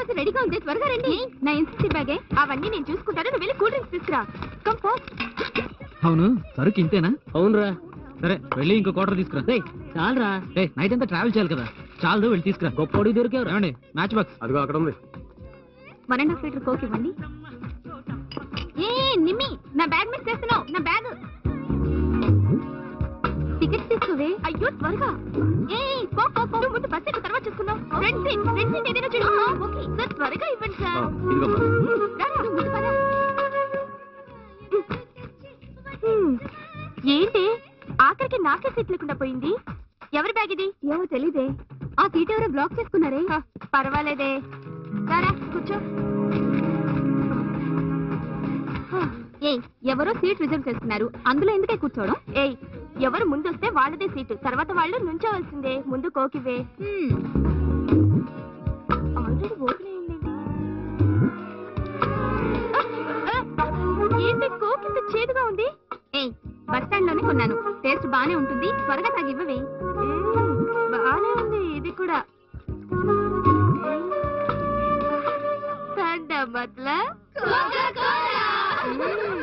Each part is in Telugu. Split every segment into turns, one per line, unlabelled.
కాఫీ రెడీగా ఉంది, త్వరగా రండి. నా ఎన్సీసీ బ్యాగే. అవన్నీ నేను చూసుకుంటాను, నువ్వు వెళ్ళి కూల్ డ్రింక్స్ తీసుకురా. Come fast.
అవును, సరుకు ఇంతేనా?
అవునరా.
సరే వెళ్ళి ఇంకో క్వార్టర్ తీసుకురా.
చాలరా.
నైట్ అంతా ట్రావెల్ చేయాలి కదా, చాలు వెళ్ళి తీసుకురా.
గొప్పడి దొరికేవరా?
ఏమండి మ్యాచ్ బాక్స్
అదిగో అక్కడ ఉంది.
1.5 లీటర్ కోక్ ఇవ్వండి. ఏ నిమ్మి, నా బ్యాగ్ మిస్ చేస్తున్నావు. నా బ్యాగ్. టికెట్స్ తీసుకోవే. అయ్యో త్వరగా. ఏ పో పో పో, ముందు బస్ ఎక్కి తర్వాత చూసుకుందాం. ఫ్రంట్ సీట్ ఏదైనా చూడు. ఓకే సార్, త్వరగా ఇవ్వండి సార్. ముందు పద. ఏంటి ఆఖరికి నాకే సీట్ లేకుండా పోయింది? ఎవరి బ్యాగ్ ఇది? ఏమో తెలీదే. ఆ సీట్ ఎవరో బ్లాక్ చేసుకున్నారే. పర్వాలేదే, రారా కూర్చో. ఏయ్, ఎవరో సీట్ రిజర్వ్ చేసుకున్నారు, అందులో ఎందుకే కూర్చోవడం? ఏయ్, ఎవరు ముందు వస్తే వాళ్ళదే సీటు, తర్వాత వాళ్ళు నుంచోవలసిందే. ముందు కోకివే. ఆల్రెడీ ఓపెన్ అయిందండి. ఏంటి కోక్ ఇంత చేదుగా ఉంది? ఏయ్, బస్ స్టాండ్ లోనే కొన్నాను, టేస్ట్ బానే ఉంటుంది, త్వరగా తాగి ఇవ్వవే. బానే ఉంది ఇది కూడా.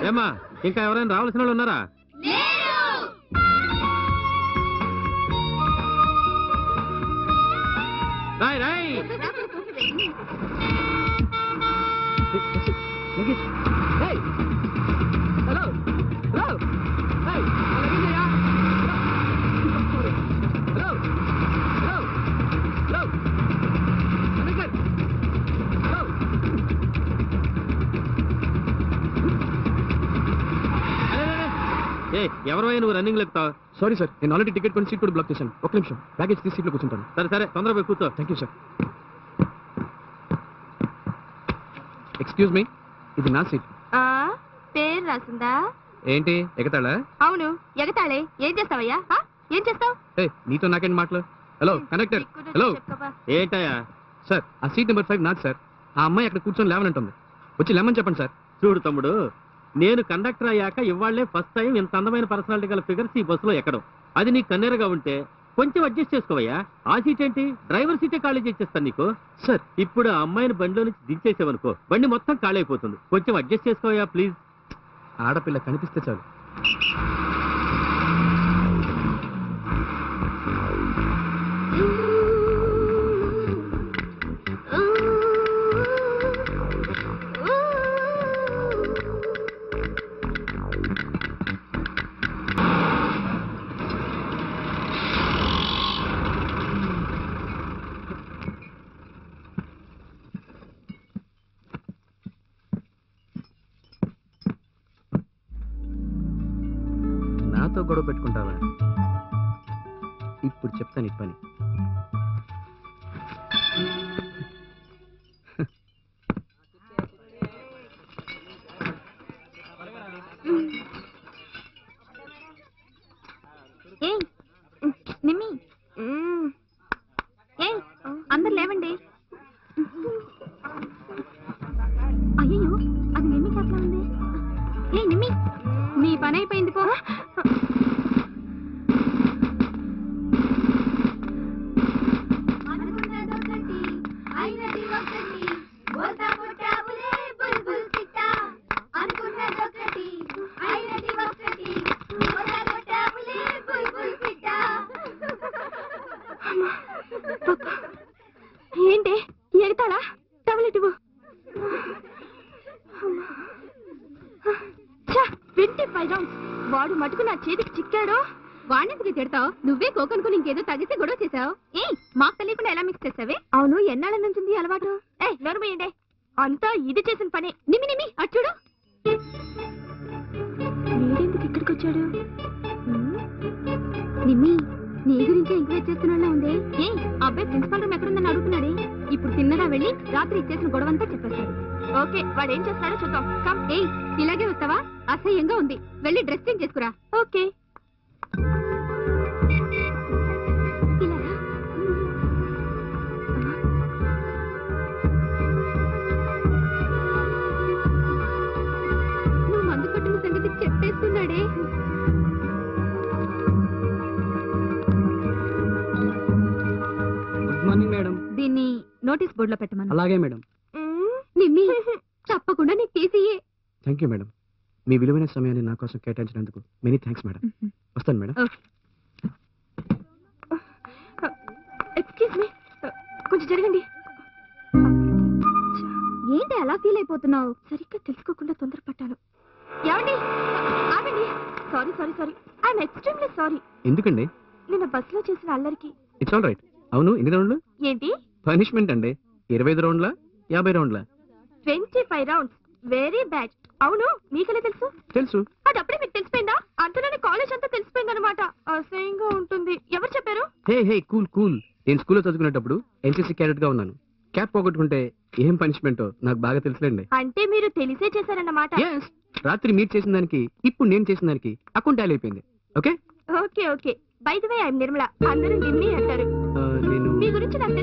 ఏమా, ఇంకా ఎవరైనా రావాల్సిన వాళ్ళు ఉన్నారా? రాయ్ రాయ్.
హలో హలో
ఎవరు నువ్వు రన్నింగ్ లెక్కుతావు?
సారీ సార్, నేను ఆల్రెడీ టికెట్ కొని సీట్ కూడా బ్లాక్ చేశాను. ఒక నిమిషం, బ్యాగేజ్ తీసి సీట్లో కూర్చుంటాను.
సరే సరే, తొందరగా పోయి కూర్చో.
Thank you sir. Excuse me, ఇది నా సీట్.
పేరు రాసిందా?
ఏంటి ఎగతాళా?
అవును, ఎగతాళే. ఏం చేస్తావయ్యా? ఏం చేస్తావు?
నీతో నాకేంటి మాటలు? Hello conductor. హలో
ఏంటయ్యా?
సార్, ఆ సీట్ నెంబర్ 5 నాది సార్. ఆ అమ్మాయి అక్కడ కూర్చొని లేవనంటుంది, వచ్చి లేమని చెప్పండి సార్.
చూడు తమ్ముడు, నేను కండక్టర్ అయ్యాక ఇవాళ్లే ఫస్ట్ టైం ఇంత అందమైన పర్సనాలిటీ గల ఫిగర్స్ ఈ బస్సులో ఎక్కడం. అది నీకు కన్నెరగా ఉంటే కొంచెం అడ్జస్ట్ చేసుకోవయ్యా. ఆ సీట్ ఏంటి, డ్రైవర్ సీటే ఖాళీ చేసేస్తాను నీకు.
సార్,
ఇప్పుడు ఆ అమ్మాయిని బండిలో నుంచి దించేసావనుకో, బండి మొత్తం ఖాళీ అయిపోతుంది. కొంచెం అడ్జస్ట్ చేసుకోవయ్యా ప్లీజ్.
ఆడపిల్ల కనిపిస్తే చాలు. నాతో గొడవ పెట్టుకుంటావా? ఇప్పుడు చెప్తాను ఈ పని.
నిమ్మి, అందరు లేవండి. అయ్యో, అది నిమ్మి చేపలా ఉంది. నిమ్మి, మీ పని అయిపోయింది పో. ఏంటి ఎగతాడా? టాబ్లెట్ ఇవ్వు. 25 రౌండ్స్. వాడు మటుకు నా చేతికి చిక్కాడు. వాణ్ణెందుకు తిడతావు? నువ్వే కోకనుకుని ఇంకేదో తగిస్తే గొడవ చేసావు. మాకు తెలియకుండా ఎలా మిక్స్ చేసావే? అవును, ఎన్నాళ్ళ నుంచి అలవాటు? నోరు పోయండి, అంతా ఇది చేసిన పని. నిమ్మి నిమ్మి అటు చూడు. వీడెందుకు ఇక్కడికి వచ్చాడు? నిమ్మి, నీ గురించి ఎంకరేజ్ చేస్తున్నా ఉంది. అబ్బాయి ప్రిన్సిపల్ రూమ్ ఎక్కడుందని అడుగుతున్నాడే. ఇప్పుడు తిన్నగా వెళ్ళి రాత్రి ఇచ్చేసిన గొడవంతా చెప్పేస్తాడు. ఓకే, వాడు ఏం చేస్తాడో చూద్దాం. కమ్. ఇలాగే వస్తావా? అసహ్యంగా ఉంది, వెళ్ళి డ్రెస్ చేంజ్ చేసుకురా. ఓకే. నువ్వు మందు కొట్టిన సంగతి చెప్పేస్తున్నాడే.
Good morning madam.
దీన్ని నోటీస్ బోర్డులో పెట్టమను.
అలాగే మేడం.
తప్పకుండా నీకు టీసీఏ.
Thank you madam. మీ విలువైన సమయాన్ని నా కోసం కేటాయించినందుకు మెనీ థ్యాంక్స్ మేడం. వస్తాను మేడం.
ఎక్స్క్యూజ్ మీ, కొంచెం జరగండి. ఏంటి అలా ఫీల్ అయిపోతున్నావు? సరిగ్గా తెలుసుకోకుండా తొందరపడ్డాను. ఏమండి, ఆగండి. Sorry sorry sorry, I'm extremely sorry.
ఎందుకండి?
నిన్న బస్సులో చేసిన అల్లరికి.
It's all right. అవును, ఎన్ని రౌండ్లు?
ఏంటి
పనిష్మెంట్ అండి? 25 రౌండ్లా 50 రౌండ్లా?
25 రౌండ్స్. Very bad. అవును, మీకెలా తెలుసు?
తెలుసు.
అది అప్పుడే మీకు తెలిసిపోయిందా? అంతలోనే కాలేజ్ అంతా తెలిసిపోయిందనమాట. అసహ్యంగా ఉంటుంది. ఎవరు చెప్పారు?
హే హే, కూల్ కూల్. నేను స్కూల్లో చదువుకునేటప్పుడు ఎన్సీసీ క్యాడెట్ గా ఉన్నాను. క్యాప్ పోగొట్టుకుంటే ఏం పనిష్మెంటో నాకు బాగా తెలుసులేండి.
అంటే మీరు తెలిసే చేశారన్నమాట.
Yes. రాత్రి మీరు చేసిన దానికి ఇప్పుడు నేను చేసిన దానికి అకౌంట్ టాలీ అయిపోయింది. Okay
okay okay. By the way, I'm Nirmala. అందరూ నిమ్మి అంటారు.
నేను
మీ గురించి నాకు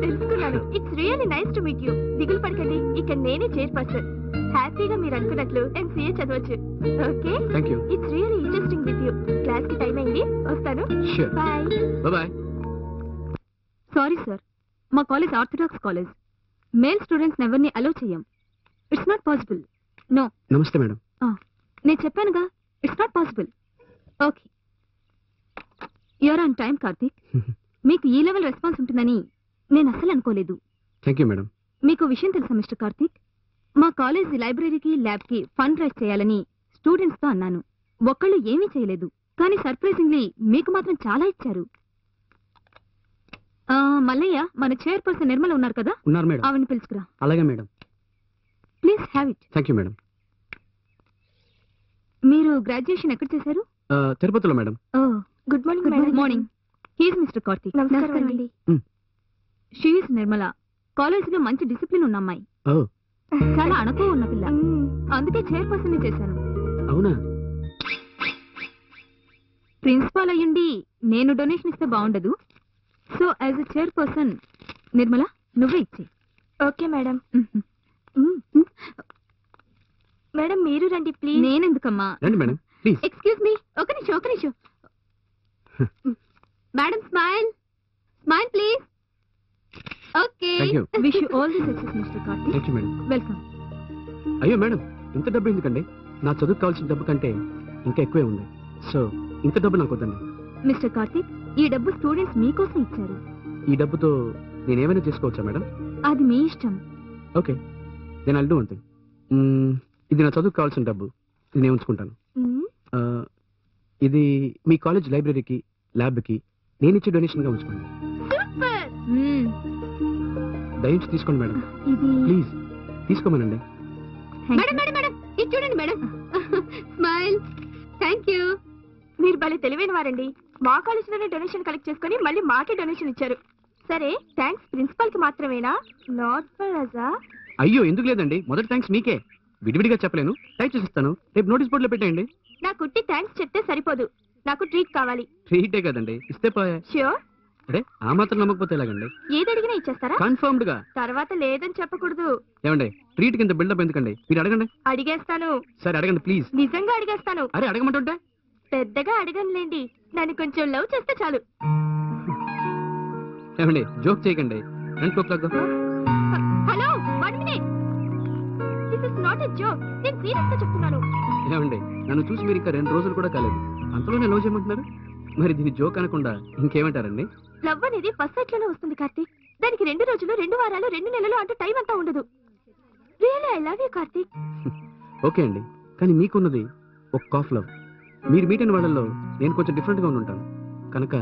తెలుసుకున్నాను. It's really nice to meet you. దిగులు పడకండి, ఇక్కడ నేనే చైర్పర్సన్. హ్యాపీగా మీరు అనుకున్నట్లు ఎంసీఏ చదవచ్చు. Okay,
thank you.
It's really interesting with you. Class కి టైం అయింది, వస్తాను.
Sure.
Bye.
Bye.
Sorry sir, మా college orthodox college. Male students ఎవరిని అలౌ చేయం. It's not possible. నో.
నమస్తే మేడం.
నేను చెప్పానుగా, it's not possible. Okay, you're on time Karthik. మీకు ఈ లెవెల్ రెస్పాన్స్ ఉంటుందని నేను అస్సలు అనుకోలేదు.
Thank you madam.
మీకు విషయం తెలుసా మిస్టర్ కార్తీక్? మా కాలేజ్ లైబ్రరీకి ల్యాబ్కి ఫండ్ రైజ్ చేయాలని స్టూడెంట్స్ తో అన్నాను. ఒక్కళ్ళు ఏమీ చేయలేదు, కానీ సర్ప్రైజింగ్లీ మీకు మాత్రం చాలా ఇచ్చారు. మల్లయ్య, మన చైర్పర్సన్ నిర్మల ఉన్నారు కదా,
ఉన్నారు మేడం.
ఆవిడని పిలుచుకురా.
అలాగే madam.
Please have it.
Thank you madam.
మీరు గ్రాడ్యుయేషన్ ఎక్కడ చేశారు?
తిరుపతిలో madam.
Good morning. Good morning. He's mister Karthik. నమస్కారం అండి. షీఈస్ నిర్మల. కాలేజీలో మంచి డిసిప్లిన్ ఉన్న అమ్మాయి. చాలా అణకు ఉన్న పిల్ల. అందుకే చైర్పర్సన్ చేశాను.
అవునా?
ప్రిన్సిపాల్ అయ్యుండి నేను డొనేషన్ ఇస్తే బాగుండదు. So as a chairperson Nirmala, నువ్వే ఇచ్చే. Okay madam. మేడం మీరు రండి ప్లీజ్. నేనెందుకమ్మా?
రండి మేడం ప్లీజ్.
ఎక్స్క్యూజ్ మీ, ఒక నిమిషం. Madam smile smile please. Okay, wish you all the success mister Karthik.
Thank you madam.
Welcome.
అయ్యో మేడం, ఇంత డబ్బు ఎందుకండి? నా చదువుకు కావాల్సిన డబ్బు కంటే ఇంకా ఎక్కువే ఉంది. సో ఇంత డబ్బు నాకు వద్దండి.
మిస్టర్ కార్తీక్, ఈ డబ్బు స్టూడెంట్స్ మీకోసం ఇచ్చారు.
ఈ డబ్బుతో నేనేమైనా చేసుకోవచ్చా మేడం?
అది మీ ఇష్టం.
ఓకే, నేను అల్లు అంతే. ఇది నా చదువుకు కావాల్సిన డబ్బు, ఇది నేను ఉంచుకుంటాను. ఇది మీ కాలేజ్ లైబ్రరీకి ల్యాబ్కి నేను ఇచ్చే డొనేషన్ గా ఉంచుకోండి. దయించి తీసుకోండి మేడం, ప్లీజ్ తీసుకోమనండి.
ఇది చూడండి మేడం. స్మైల్. Thank you. మీరు భలే తెలివైన వారండి. మా కాలేజ్ లోనే డొనేషన్ కలెక్ట్ చేసుకుని మళ్ళీ మాకే డొనేషన్ ఇచ్చారు. సరే, థ్యాంక్స్ ప్రిన్సిపల్ కి మాత్రమేనా? నాట్ ఫర్ అజా?
అయ్యో ఎందుకు లేదండి, మొదటి థ్యాంక్స్ మీకే. విడివిడిగా చెప్పలేను, టైప్ చేసిస్తాను. రేపు నోటీస్ బోర్డులో పెట్టేయండి.
నా కుట్టి థ్యాంక్స్ చెప్తే సరిపోదు, నాకు ట్రీట్ కావాలి.
ట్రీటే కదండి, ఇస్తే పోయా.
ష్యూర్?
అరే ఆ మాత్రం నమ్మకపోతే ఎలాగండి?
ఏది అడిగినా ఇచ్చేస్తారా?
కన్ఫర్మ్డ్ గా.
తర్వాత లేదని చెప్పకూడదు.
ఏమండి, ట్రీట్ కింద బిల్డప్ ఎందుకండి? మీరు అడగండి.
అడిగేస్తాను.
సరే అడగండి ప్లీజ్.
నిజంగా అడిగేస్తాను.
అరే అడగమంటుంటే?
పెద్దగా అడగనులేండి, నన్ను కొంచెం లవ్ చేస్తే చాలు.
ఏమండి, జోక్ చేయకండి.
Hello, 1 minute. This is not a joke. నేను సీరియస్ గా చెప్తున్నాను.
ఏమండి, నన్ను చూసి మీరు ఇంకా 2 రోజులు కూడా కాలేదు, అంతలోనే లవ్ చేయమంటున్నారు? మరి దీన్ని జోక్ అనకుండా ఇంకేమంటారండి?
లవ్ అనేది ఫస్ట్ సైట్ లోనే వస్తుంది కార్తీక్. దానికి 2 రోజులు, 2 వారాలు, 2 నెలలు అంటూ టైం అంతా ఉండదు. Really I love you Karthik.
Okay అండి, కానీ మీకున్నది ఒక కాఫ్ లవ్. మీరు మీట్ అయిన వాళ్ళల్లో నేను కొంచెం డిఫరెంట్ గా ఉంటాను కనుక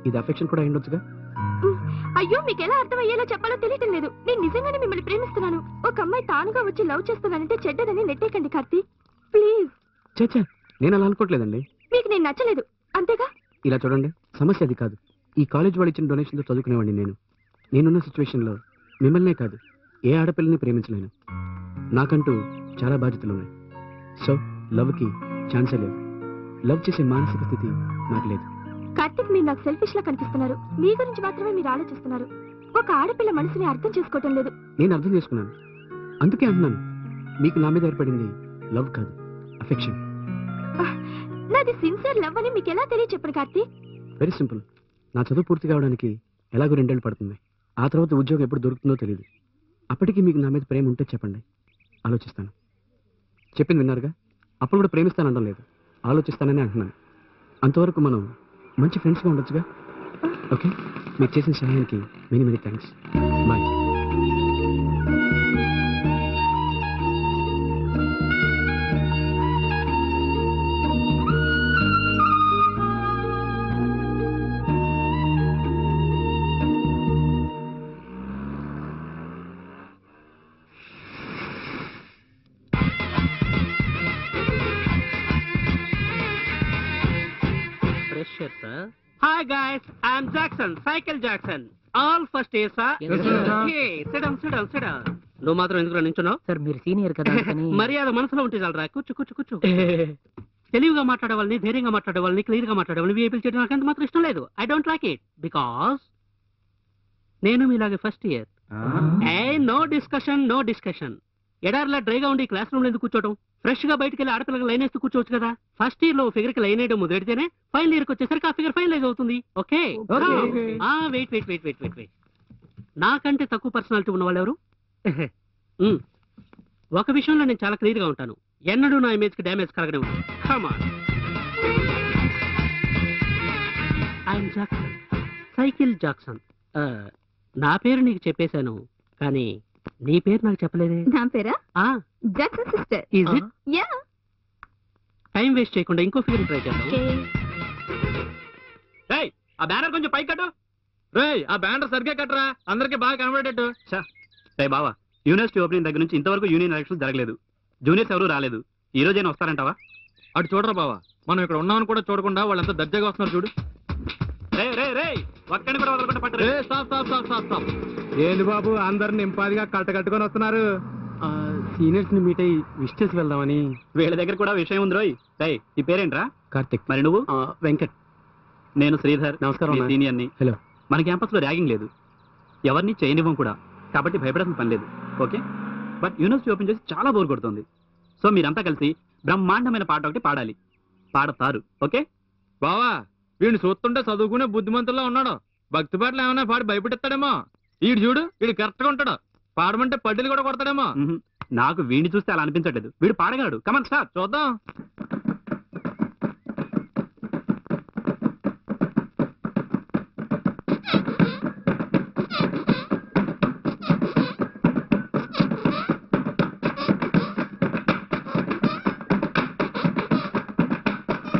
ఇది అఫెక్షన్ కూడా అయ్యుండొచ్చుగా.
అయ్యో, మీకు ఎలా అర్థమయ్యేలా చెప్పాలో తెలియటం లేదు. నేను నిజంగానే మిమ్మల్ని ప్రేమిస్తున్నాను. ఒక అమ్మాయి తానుగా వచ్చి లవ్ చేస్తున్నానంటే చెడ్డదని నెట్టేకండి కార్తీక్, ప్లీజ్.
చచ్చా, నేను అలా అనుకోవట్లేదండి.
మీకు నేను నచ్చలేదు అంతేగా?
ఇలా చూడండి, సమస్య అది కాదు. ఈ కాలేజ్ వాళ్ళు ఇచ్చిన డొనేషన్తో చదువుకునేవాడిని నేనున్న సిచ్యువేషన్ లో మిమ్మల్నే కాదు ఏ ఆడపిల్లని ప్రేమించలేను. నాకంటూ చాలా బాధ్యతలు ఉన్నాయి. సో లవ్ కి ఛాన్సే లేదు. లవ్ చేసే మానసిక స్థితి నాకు లేదు.
కార్తీక్, మీరు నాకు సెల్ఫిష్ లా కనిపిస్తున్నారు. మీ గురించి మాత్రమే మీరు ఆలోచిస్తున్నారు. ఒక ఆడపిల్ల మనసుని అర్థం చేసుకోవటం లేదు.
నేను అర్థం చేసుకున్నాను, అందుకే అంటున్నాను. మీకు నా మీద ఏర్పడింది లవ్ కాదు, అఫెక్షన్.
నాది సిన్సియర్ లవ్ అని మీకు ఎలా తెలియచెప్పను కార్తీక్?
Very simple. నా చదువు పూర్తి కావడానికి ఎలాగో 2 ఏళ్ళు పడుతుంది. ఆ తర్వాత ఉద్యోగం ఎప్పుడు దొరుకుతుందో తెలియదు. అప్పటికి మీకు నా మీద ప్రేమ ఉంటే చెప్పండి, ఆలోచిస్తాను. చెప్పింది విన్నారుగా, అప్పుడు కూడా ప్రేమిస్తాను అనడం లేదు, ఆలోచిస్తానని అంటున్నాను. అంతవరకు మనం మంచి ఫ్రెండ్స్గా ఉండొచ్చుగా. ఓకే, మీరు చేసిన సహాయానికి many many thanks. Bye.
Hi guys, I'm Jackson, Cycle Jackson. All first year, sir.
Yes, sir.
Hey, sit down. నువ్వు మాత్రం ఎందుకు నించున్నావు?
సార్ మీరు సీనియర్ కదా
మర్యాద మనసులో ఉంటే చాలరా. కూర్చో. తెలివిగా మాట్లాడే వాళ్ళని, ధైర్యంగా మాట్లాడే వాళ్ళని, క్లియర్ గా మాట్లాడే వాళ్ళని వీఐపీలు చేయడం నాకు అంత మాత్రం ఇష్టం లేదు. I don't like it because నేను మీలాగే ఫస్ట్ ఇయర్. No discussion. ఎడారిలా డ్రైగా ఉండి క్లాస్ రూమ్ లో ఎందుకు కూర్చోవడం? ఫ్రెష్ గా బయటకు వెళ్ళి ఆడపిల్లకి లైన్ వేస్తూ కూర్చోవచ్చు కదా. ఫస్ట్ ఇయర్ లో ఫిగర్ కి లైన్ వేయడం మొదలెడితేనే ఫైనల్ ఇయర్ కి వచ్చేసరికి ఆ ఫిగర్ ఫైనలైజ్ అవుతుంది. Okay, wait. నాకంటే తక్కువ పర్సనాలిటీ ఉన్న వాళ్ళు ఎవరు? ఒక విషయంలో నేను చాలా క్లియర్ గా ఉంటాను. ఎన్నడూ నా ఇమేజ్ కి డ్యామేజ్ కలగనే ఉంటుంది. I'm Jackson, cycle Jackson. నా పేరు నీకు చెప్పేశాను, కానీ నీ పేరు నాకు చెప్పలేదే.
నా పేరా? Jackson sister.
Is it?
Ya.
Time waste చేయకుండా ఇంకో ఫిగర్ ట్రై చేద్దాం. రేయ్, ఆ బ్యానర్ కొంచెం పైకి కట్టు. రేయ్, ఆ బ్యానర్ సరిగ్గా కట్టరా, అందరికి బాగా కనబడేటట్టు.
బావా, యూనివర్సిటీ ఓపెనింగ్ దగ్గర నుంచి ఇంతవరకు యూనియన్ ఎలక్షన్స్ జరగలేదు. జూనియర్స్ ఎవరు రాలేదు. ఈ రోజైనా వస్తారంటావా?
అటు చూడరా బావా, మనం ఇక్కడ ఉన్నామని కూడా చూడకుండా వాళ్ళంతా దర్జాగా వస్తున్నారు చూడు.
ఒక్కడిని కూడా వదలకుండా పట్టరు.
స్టాప్.
ఏంది బాబు, అందరిని నింపాదిగా కట్టుకొని వస్తున్నారు. సీనియర్స్ ని మీట్ అయ్యి విష్ చేసి వెళ్దామని. వీళ్ళ దగ్గర కూడా విషయం ఉంది రోయ్. ఈ పేరేంట్రా? కార్తిక్. మరి నువ్వు? వెంకట్. నేను శ్రీధర్. నమస్కారం. సీనియర్ని. హలో. మన క్యాంపస్ లో ర్యాగింగ్ లేదు, ఎవరిని చేయనివ్వం కూడా, కాబట్టి భయపడాల్సిన పని లేదు. ఓకే, బట్ యూనివర్సిటీ ఓపెన్ చేసి చాలా బోర్ కొడుతుంది. సో మీరంతా కలిసి బ్రహ్మాండమైన పాట ఒకటి పాడాలి. పాడతారు? ఓకే
బావా, వీడిని చూస్తుంటే చదువుకునే బుద్ధిమంతుల్లో ఉన్నాడు. భక్తి పాటలు ఏమైనా పాడి భయపెడతాడేమో. వీడు చూడు, వీడు కరెక్ట్ గా ఉంటాడు. పాడమంటే పడ్డీలు కూడా కొడతాడేమో.
నాకు వీడిని చూస్తే అలా అనిపించట్లేదు. వీడు పాడగలడు. Come on start.
చూద్దాం.